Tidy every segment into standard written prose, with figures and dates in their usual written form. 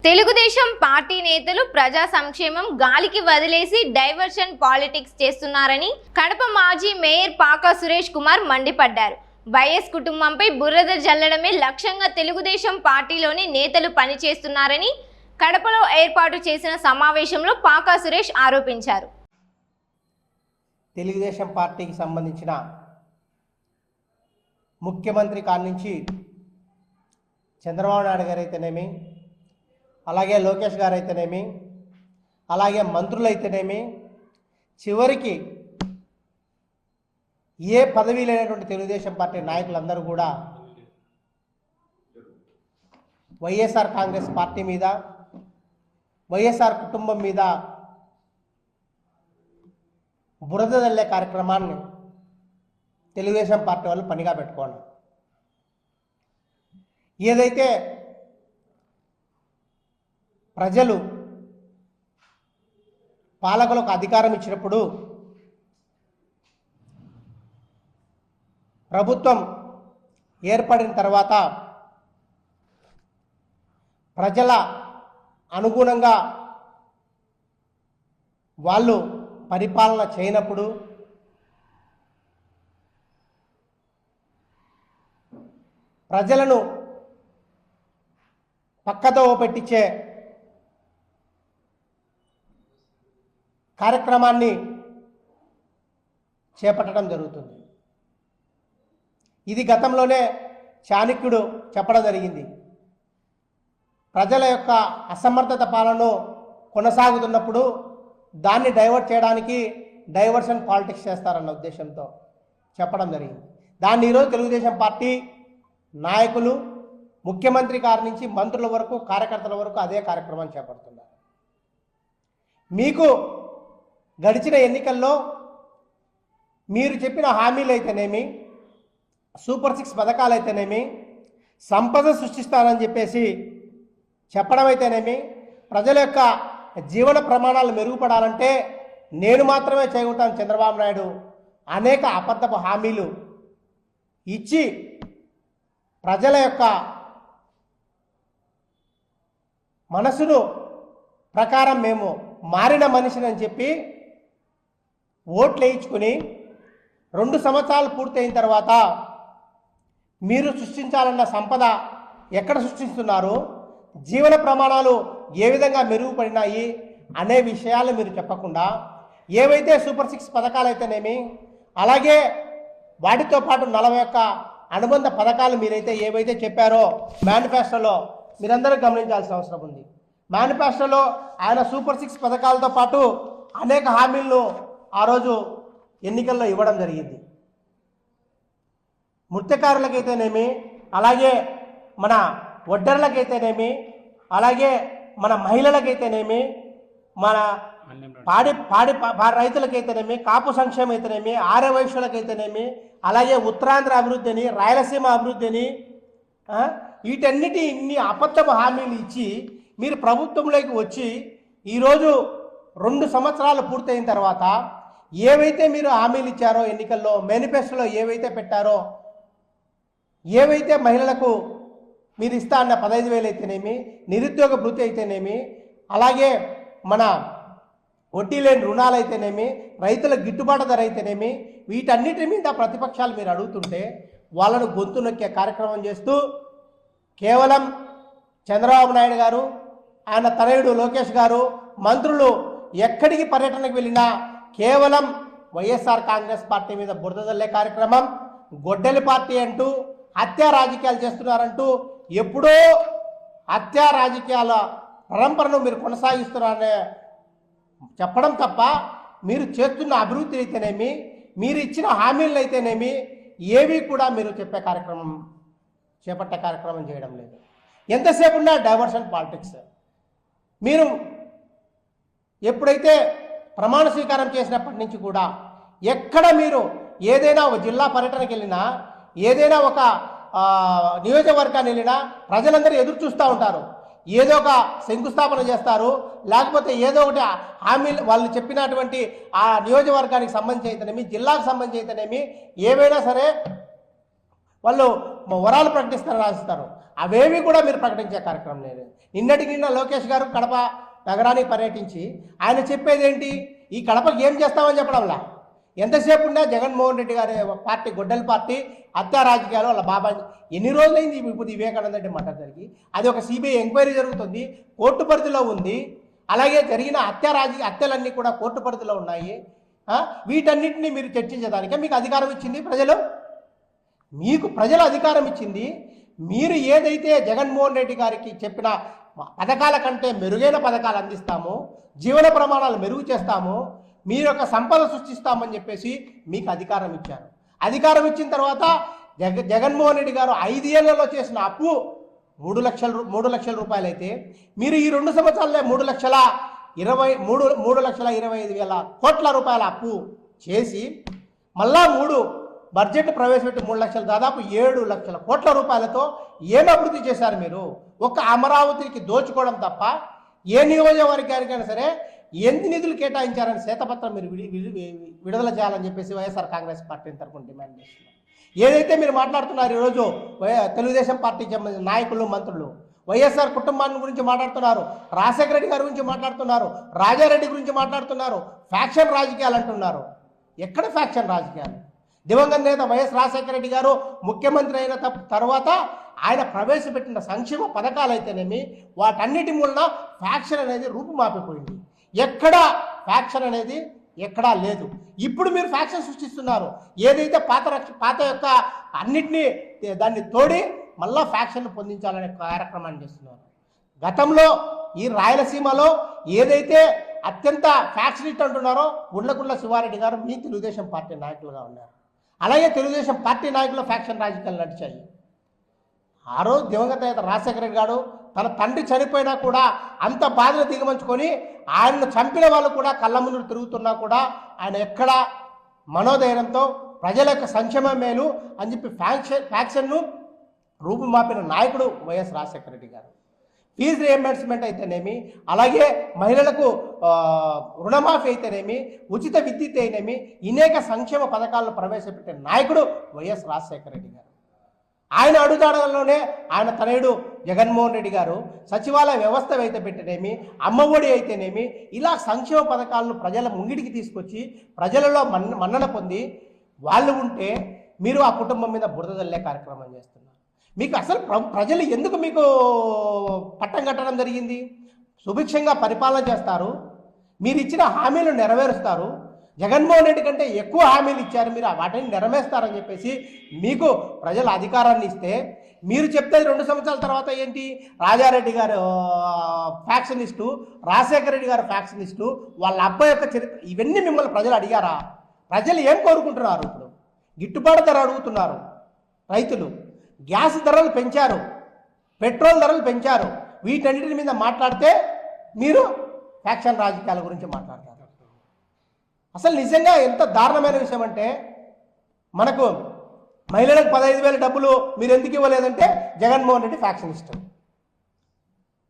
Telugu Desam party నేతలు ప్రజా సంక్షేమం గాలికి వదిలేసి డైవర్షన్ పాలిటిక్స్ చేస్తున్నారని కడప మాజీ మేయర్ పాకా సురేష్ కుమార్ మండిపడ్డారు. వైఎస్ కుటుంబంపై బురద జల్లడమే లక్ష్యంగా తెలుగుదేశం పార్టీలోని నేతలు పనిచేస్తున్నారని కడపలో ఏర్పాటు చేసిన సమావేశంలో పాకా సురేష్ ఆరోపించారు. తెలుగుదేశం పార్టీకి సంబంధించిన ముఖ్యమంత్రి కాడి నుంచి చంద్రబాబు నాయుడు గారు అయితేనేమి, అలాగే లోకేష్ గారు అయితేనేమి, అలాగే మంత్రులు అయితేనేమి, చివరికి ఏ పదవి లేనటువంటి తెలుగుదేశం పార్టీ నాయకులందరూ కూడా వైఎస్ఆర్ కాంగ్రెస్ పార్టీ మీద, వైఎస్ఆర్ కుటుంబం మీద బురద జల్లే కార్యక్రమాన్ని తెలుగుదేశం పార్టీ వాళ్ళు పనిగా పెట్టుకోండి. ఏదైతే ప్రజలు పాలకులకు అధికారం ఇచ్చినప్పుడు ప్రభుత్వం ఏర్పడిన తర్వాత ప్రజల అనుగుణంగా వాళ్ళు పరిపాలన చేయనప్పుడు ప్రజలను పక్కదో పెట్టించే కార్యక్రమాన్ని చేపట్టడం జరుగుతుంది. ఇది గతంలోనే చాణక్యుడు చెప్పడం జరిగింది. ప్రజల యొక్క అసమర్థత పాలన కొనసాగుతున్నప్పుడు దాన్ని డైవర్ట్ చేయడానికి డైవర్షన్ పాలిటిక్స్ చేస్తారన్న ఉద్దేశంతో చెప్పడం జరిగింది. దాన్ని ఈరోజు తెలుగుదేశం పార్టీ నాయకులు ముఖ్యమంత్రి గారి నుంచి మంత్రుల వరకు, కార్యకర్తల వరకు అదే కార్యక్రమాన్ని చేపడుతున్నారు. మీకు గడిచిన ఎన్నికల్లో మీరు చెప్పిన హామీలు అయితేనేమి, సూపర్ 6 పథకాలు అయితేనేమి, సంపద సృష్టిస్తానని చెప్పేసి చెప్పడం అయితేనేమి, ప్రజల యొక్క జీవన ప్రమాణాలు మెరుగుపడాలంటే నేను మాత్రమే చేయగలుగుతాను చంద్రబాబు నాయుడు అనేక అబద్ధపు హామీలు ఇచ్చి ప్రజల యొక్క మనసును ప్రకారం మేము మారిన మనిషిని అని చెప్పి ఓట్లు వేయించుకుని 2 సంవత్సరాలు పూర్తయిన తర్వాత మీరు సృష్టించాలన్న సంపద ఎక్కడ సృష్టిస్తున్నారు, జీవన ప్రమాణాలు ఏ విధంగా మెరుగుపడినాయి అనే విషయాలు మీరు చెప్పకుండా ఏవైతే సూపర్ 6 పథకాలు అయితేనేమి, అలాగే వాటితో పాటు 41 అనుబంధ పథకాలు మీరైతే ఏవైతే చెప్పారో మేనిఫెస్టోలో మీరందరూ గమనించాల్సిన అవసరం ఉంది. మేనిఫెస్టోలో ఆయన సూపర్ 6 పథకాలతో పాటు అనేక హామీలను ఆ రోజు ఎన్నికల్లో ఇవ్వడం జరిగింది. మృత్యకారులకైతేనేమి, అలాగే మన ఒడ్డర్లకైతేనేమి, అలాగే మన మహిళలకైతేనేమి, మన పాడి రైతులకైతేనేమి, కాపు సంక్షేమం అయితేనేమి, ఆర్య వైశ్యులకైతేనేమి, అలాగే ఉత్తరాంధ్ర అభివృద్ధిని, రాయలసీమ అభివృద్ధిని, వీటన్నిటి ఇన్ని అబద్ధపు హామీలు ఇచ్చి మీరు ప్రభుత్వంలోకి వచ్చి ఈరోజు 2 సంవత్సరాలు పూర్తయిన తర్వాత ఏవైతే మీరు హామీలు ఇచ్చారో ఎన్నికల్లో, మేనిఫెస్టోలో ఏవైతే పెట్టారో, ఏవైతే మహిళలకు మీరు ఇస్తా అన్న 15,000 అయితేనేమి, నిరుద్యోగ భృతి అయితేనేమి, అలాగే మన వడ్డీ లేని రుణాలు అయితేనేమి, రైతుల గిట్టుబాటు ధర అయితేనేమి, వీటన్నిటి మీద ప్రతిపక్షాలు మీరు అడుగుతుంటే వాళ్ళను గొంతు నొక్కే కార్యక్రమం చేస్తూ కేవలం చంద్రబాబు నాయుడు గారు, ఆయన తనయుడు లోకేష్ గారు, మంత్రులు ఎక్కడికి పర్యటనకు వెళ్ళినా కేవలం వైఎస్ఆర్ కాంగ్రెస్ పార్టీ మీద బురద జల్లే కార్యక్రమం, గొడ్డలి పార్టీ అంటూ హత్యా రాజకీయాలు చేస్తున్నారంటూ ఎప్పుడో హత్యా రాజకీయాల పరంపరను మీరు కొనసాగిస్తున్నారనే చెప్పడం తప్ప మీరు చేస్తున్న అభివృద్ధి అయితేనేమి, మీరు ఇచ్చిన హామీలు అయితేనేమి ఏవి కూడా మీరు చేపట్టే కార్యక్రమం చేయడం లేదు. ఎంతసేపు ఉన్నా డైవర్షన్ పాలిటిక్స్. మీరు ఎప్పుడైతే ప్రమాణ స్వీకారం చేసినప్పటి నుంచి కూడా ఎక్కడ మీరు ఏదైనా ఒక జిల్లా పర్యటనకి వెళ్ళినా, ఏదైనా ఒక నియోజకవర్గాన్ని వెళ్ళినా ప్రజలందరూ ఎదురు చూస్తూ ఉంటారు. ఏదో ఒక శంకుస్థాపన చేస్తారు, లేకపోతే ఏదో ఒకటి హామీలు వాళ్ళు చెప్పినటువంటి ఆ నియోజకవర్గానికి సంబంధించి అయితేనేమి, జిల్లాకు సంబంధించి అయితేనేమి ఏవైనా సరే వాళ్ళు వరాలు ప్రకటిస్తారని ఆశిస్తారు. అవేవి కూడా మీరు ప్రకటించే కార్యక్రమం లేదు. నిన్నటికి నిన్న లోకేష్ గారు కడప నగరానికి పర్యటించి ఆయన చెప్పేది ఏంటి, ఈ కడపకి ఏం చేస్తామని చెప్పడంలా. ఎంతసేపు ఉన్నా జగన్మోహన్ రెడ్డి గారి పార్టీ గొడ్డల పార్టీ హత్యా రాజకీయాలు వాళ్ళ బాబా. ఎన్ని రోజులైంది ఇప్పుడు వివేకానంద రెడ్డి మాట జరిగి? అది ఒక సిబిఐ ఎంక్వైరీ జరుగుతుంది, కోర్టు పరిధిలో ఉంది. అలాగే జరిగిన హత్యలన్నీ కూడా కోర్టు పరిధిలో ఉన్నాయి. వీటన్నిటిని మీరు చర్చించడానికే మీకు అధికారం ఇచ్చింది ప్రజలు. మీకు ప్రజలు అధికారం ఇచ్చింది. మీరు ఏదైతే జగన్మోహన్ రెడ్డి గారికి చెప్పిన పథకాల కంటే మెరుగైన పథకాలు అందిస్తాము, జీవన ప్రమాణాలు మెరుగు చేస్తాము, మీరు యొక్క సంపద సృష్టిస్తామని చెప్పేసి మీకు అధికారం ఇచ్చారు. అధికారం ఇచ్చిన తర్వాత జగన్మోహన్ రెడ్డి గారు 5 ఏళ్లలో చేసిన అప్పు 3 లక్షల రూపాయలు అయితే, మీరు ఈ 2 సంవత్సరాలే 3,25,000 కోట్ల రూపాయల అప్పు చేసి మళ్ళా 3 బడ్జెట్ ప్రవేశపెట్టి 3 లక్షలు, దాదాపు 7 లక్షల కోట్ల రూపాయలతో ఏం అభివృద్ధి చేశారు మీరు? ఒక్క అమరావతికి దోచుకోవడం తప్ప ఏ నియోజకవర్గానికైనా సరే ఎంత నిధులు కేటాయించారని శ్వేతపత్రం మీరు విడుదల చేయాలని చెప్పేసి వైఎస్ఆర్ కాంగ్రెస్ పార్టీ తరఫున డిమాండ్ చేస్తున్నారు. ఏదైతే మీరు మాట్లాడుతున్నారు ఈరోజు తెలుగుదేశం పార్టీకి సంబంధించిన నాయకులు, మంత్రులు వైఎస్ఆర్ కుటుంబాన్ని గురించి మాట్లాడుతున్నారు, రాజశేఖర రెడ్డి గారి గురించి మాట్లాడుతున్నారు, రాజారెడ్డి గురించి మాట్లాడుతున్నారు, ఫ్యాక్షన్ రాజకీయాలు అంటున్నారు. ఎక్కడ ఫ్యాక్షన్ రాజకీయాలు? దివంగత నేత వైఎస్ రాజశేఖర రెడ్డి గారు ముఖ్యమంత్రి అయిన తర్వాత ఆయన ప్రవేశపెట్టిన సంక్షేమ పథకాలు అయితేనేమి వాటన్నిటి మూలన ఫ్యాక్షన్ అనేది రూపుమాపిపోయింది. ఎక్కడ ఫ్యాక్షన్ అనేది ఎక్కడా లేదు. ఇప్పుడు మీరు ఫ్యాక్షన్ సృష్టిస్తున్నారు. ఏదైతే పాత యొక్క అన్నిటినీ దాన్ని తోడి మళ్ళా ఫ్యాక్షన్ పొందించాలనే కార్యక్రమాన్ని చేస్తున్నారు. గతంలో ఈ రాయలసీమలో ఏదైతే అత్యంత ఫ్యాక్షనిస్ట్ అంటున్నారో గుండ్లగుండ్ల శివారెడ్డి గారు మీ తెలుగుదేశం పార్టీ నాయకులుగా ఉన్నారు. అలాగే తెలుగుదేశం పార్టీ నాయకులు ఫ్యాక్షన్ రాజకీయాలు నడిచాయి. ఆ రోజు దివంగత నేత రాజశేఖర రెడ్డి గారు తన తండ్రి చనిపోయినా కూడా అంత బాధలు దిగమంచుకొని ఆయనను చంపిన వాళ్ళు కూడా కళ్ళ ముందు తిరుగుతున్నా కూడా ఆయన ఎక్కడ మనోధైర్యంతో ప్రజల యొక్క సంక్షేమ మేలు అని చెప్పి ఫ్యాక్షన్ను రూపుమాపిన నాయకుడు వైఎస్ రాజశేఖర రెడ్డి గారు. ఫీజు రియంబర్స్మెంట్ అయితేనేమి, అలాగే మహిళలకు రుణమాఫీ అయితేనేమి, ఉచిత విద్యుత్ అయితేనేమి, అనేక సంక్షేమ పథకాలను ప్రవేశపెట్టిన నాయకుడు వైఎస్ రాజశేఖర రెడ్డి గారు. ఆయన అడుగుదాడలోనే ఆయన తనయుడు జగన్మోహన్ రెడ్డి గారు సచివాలయ వ్యవస్థ అయితే పెట్టనేమి, అమ్మఒడి అయితేనేమి, ఇలా సంక్షేమ పథకాలను ప్రజల ముంగిడికి తీసుకొచ్చి ప్రజలలో మన్నన పొంది వాళ్ళు ఉంటే మీరు ఆ కుటుంబం మీద బురద జల్లే కార్యక్రమం చేస్తున్నారు. మీకు అసలు ప్రజలు ఎందుకు మీకు పట్టం కట్టడం జరిగింది? సుభిక్షంగా పరిపాలన చేస్తారు, మీరు ఇచ్చిన హామీలు నెరవేరుస్తారు. జగన్మోహన్ రెడ్డి కంటే ఎక్కువ హామీలు ఇచ్చారు, మీరు వాటిని నెరవేరుస్తారని చెప్పేసి మీకు ప్రజల అధికారాన్ని ఇస్తే మీరు చెప్తే 2 సంవత్సరాల తర్వాత ఏంటి? రాజారెడ్డి గారు ఫ్యాక్షనిస్టు, రాజశేఖర రెడ్డి గారు ఫ్యాక్షనిస్టు, వాళ్ళ అబ్బాయి యొక్క చరిత్ర, ఇవన్నీ మిమ్మల్ని ప్రజలు అడిగారా? ప్రజలు ఏం కోరుకుంటున్నారు? ఇప్పుడు గిట్టుబాటు ధర అడుగుతున్నారు రైతులు, గ్యాస్ ధరలు పెంచారు, పెట్రోల్ ధరలు పెంచారు. వీటన్నిటి మీద మాట్లాడితే మీరు ఫ్యాక్షన్ రాజకీయాల గురించి మాట్లాడతారు. అసలు నిజంగా ఎంత దారుణమైన విషయం అంటే, మనకు మహిళలకు 15,000 డబ్బులు మీరు ఎందుకు ఇవ్వలేదంటే జగన్మోహన్ రెడ్డి ఫ్యాక్షనిస్టు.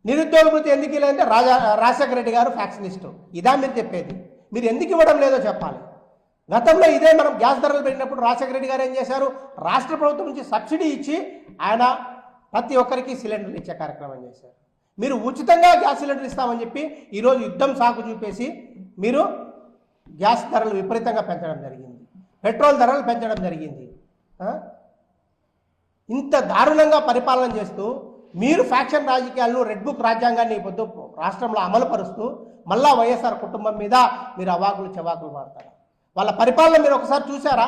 నిరుద్యోగ వృత్తి ఎందుకు ఇవ్వలేదంటే రాజశేఖర రెడ్డి గారు ఫ్యాక్షనిస్టు. ఇదా మీరు చెప్పేది? మీరు ఎందుకు ఇవ్వడం లేదో చెప్పాలి. గతంలో ఇదే మనం గ్యాస్ ధరలు పెట్టినప్పుడు రాజశేఖర రెడ్డి గారు ఏం చేశారు? రాష్ట్ర ప్రభుత్వం నుంచి సబ్సిడీ ఇచ్చి ఆయన ప్రతి ఒక్కరికి సిలిండర్లు ఇచ్చే కార్యక్రమం చేశారు. మీరు ఉచితంగా గ్యాస్ సిలిండర్ ఇస్తామని చెప్పి ఈరోజు యుద్ధం సాకు చూపేసి మీరు గ్యాస్ ధరలు విపరీతంగా పెంచడం జరిగింది, పెట్రోల్ ధరలు పెంచడం జరిగింది. ఇంత దారుణంగా పరిపాలన చేస్తూ మీరు ఫ్యాక్షన్ రాజకీయాలను, రెడ్ బుక్ రాజ్యాంగాన్ని పొద్దు రాష్ట్రంలో అమలు పరుస్తూ మళ్ళా వైఎస్ఆర్ కుటుంబం మీద మీరు అవాకులు చెవాకులు మారుతారు. వాళ్ళ పరిపాలన మీరు ఒకసారి చూసారా?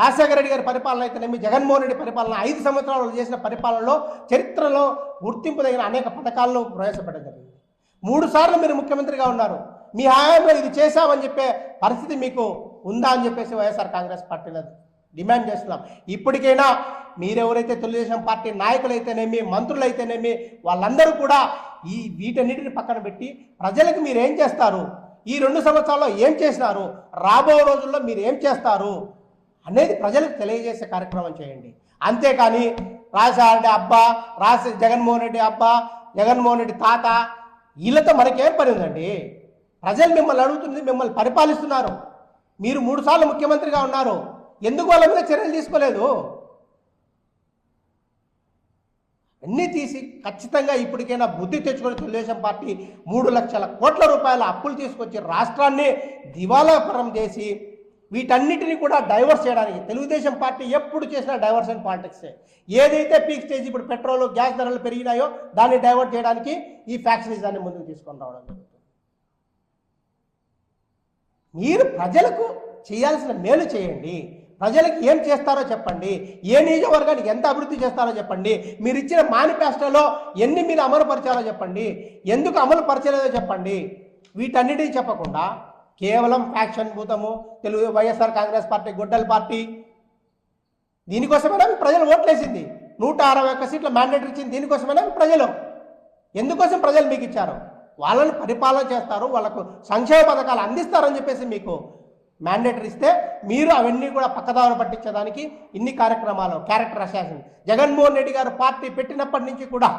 రాజశేఖర రెడ్డి గారి పరిపాలన అయితేనేమి, జగన్మోహన్ రెడ్డి పరిపాలన 5 సంవత్సరాలు చేసిన పరిపాలనలో చరిత్రలో గుర్తింపు తగిన అనేక పథకాలను ప్రవేశపెట్టడం జరిగింది. 3 సార్లు మీరు ముఖ్యమంత్రిగా ఉన్నారు. మీ హయాంలో ఇది చేశామని చెప్పే పరిస్థితి మీకు ఉందా అని చెప్పేసి వైఎస్ఆర్ కాంగ్రెస్ పార్టీలో డిమాండ్ చేస్తున్నాం. ఇప్పటికైనా మీరెవరైతే తెలుగుదేశం పార్టీ నాయకులైతేనేమి, మంత్రులైతేనేమి, వాళ్ళందరూ కూడా వీటన్నిటిని పక్కన పెట్టి ప్రజలకు మీరు ఏం చేస్తారు, ఈ 2 సంవత్సరాల్లో ఏం చేసినారు, రాబో రోజుల్లో మీరు ఏం చేస్తారు అనేది ప్రజలకు తెలియజేసే కార్యక్రమం చేయండి. అంతేకాని రాజశేఖర రెడ్డి అబ్బా, జగన్మోహన్ రెడ్డి అబ్బా, జగన్మోహన్ రెడ్డి తాత, వీళ్ళతో మనకేం పని ఉందండి? ప్రజలు మిమ్మల్ని అడుగుతుంది, మిమ్మల్ని పరిపాలిస్తున్నారు. మీరు 3 సార్లు ముఖ్యమంత్రిగా ఉన్నారు, ఎందుకు వాళ్ళ మీద చర్యలు తీసుకోలేదు? అన్నీ తీసి ఖచ్చితంగా ఇప్పటికైనా బుద్ధి తెచ్చుకొని తెలుగుదేశం పార్టీ 3 లక్షల కోట్ల రూపాయల అప్పులు తీసుకొచ్చి రాష్ట్రాన్ని దివాలాపరం చేసి వీటన్నిటిని కూడా డైవర్ట్ చేయడానికి తెలుగుదేశం పార్టీ ఎప్పుడు చేసిన డైవర్షన్ పాలిటిక్సే. ఏదైతే పీక్ స్టేజ్ ఇప్పుడు పెట్రోల్ గ్యాస్ ధరలు పెరిగినాయో దాన్ని డైవర్ట్ చేయడానికి ఈ ఫ్యాక్షనిజాన్ని ముందుకు తీసుకొని రావడం జరుగుతుంది. మీరు ప్రజలకు చేయాల్సిన మేలు చేయండి, ప్రజలకు ఏం చేస్తారో చెప్పండి, ఏ నియోజకవర్గానికి ఎంత అభివృద్ధి చేస్తారో చెప్పండి, మీరు ఇచ్చిన మేనిఫెస్టోలో ఎన్ని మీరు అమలు పరిచారో చెప్పండి, ఎందుకు అమలు పరిచలేదో చెప్పండి. వీటన్నిటినీ చెప్పకుండా కేవలం ఫ్యాక్షన్ భూతము తెలుగు వైఎస్ఆర్ కాంగ్రెస్ పార్టీ గొడ్డల పార్టీ దీనికోసమైనా ప్రజలు ఓట్లేసింది. 161 సీట్ల మ్యాండేట్ ఇచ్చింది దీనికోసమైనా ప్రజలు. ఎందుకోసం ప్రజలు మీకు ఇచ్చారు? వాళ్ళని పరిపాలన చేస్తారు, వాళ్ళకు సంక్షేమ పథకాలు అందిస్తారని చెప్పేసి మీకు మ్యాండేటరీ ఇస్తే మీరు అవన్నీ కూడా పక్కదారి పట్టించడానికి ఇన్ని కార్యక్రమాలు, క్యారెక్టర్ అసాసిన్. జగన్మోహన్ రెడ్డి గారు పార్టీ పెట్టినప్పటి నుంచి కూడా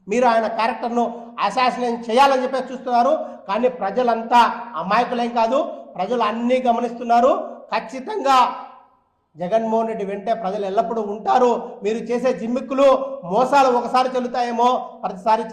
మీరు ఆయన క్యారెక్టర్ను అసాసినేషన్ చేయాలని చెప్పేసి చూస్తున్నారు. కానీ ప్రజలంతా అమాయకులేం కాదు, ప్రజలు అన్నీ గమనిస్తున్నారు. ఖచ్చితంగా జగన్మోహన్ రెడ్డి వెంటే ప్రజలు ఎల్లప్పుడూ ఉంటారు. మీరు చేసే జిమ్మిక్కులు మోసాలు ఒకసారి చెల్లుతాయేమో, ప్రతిసారి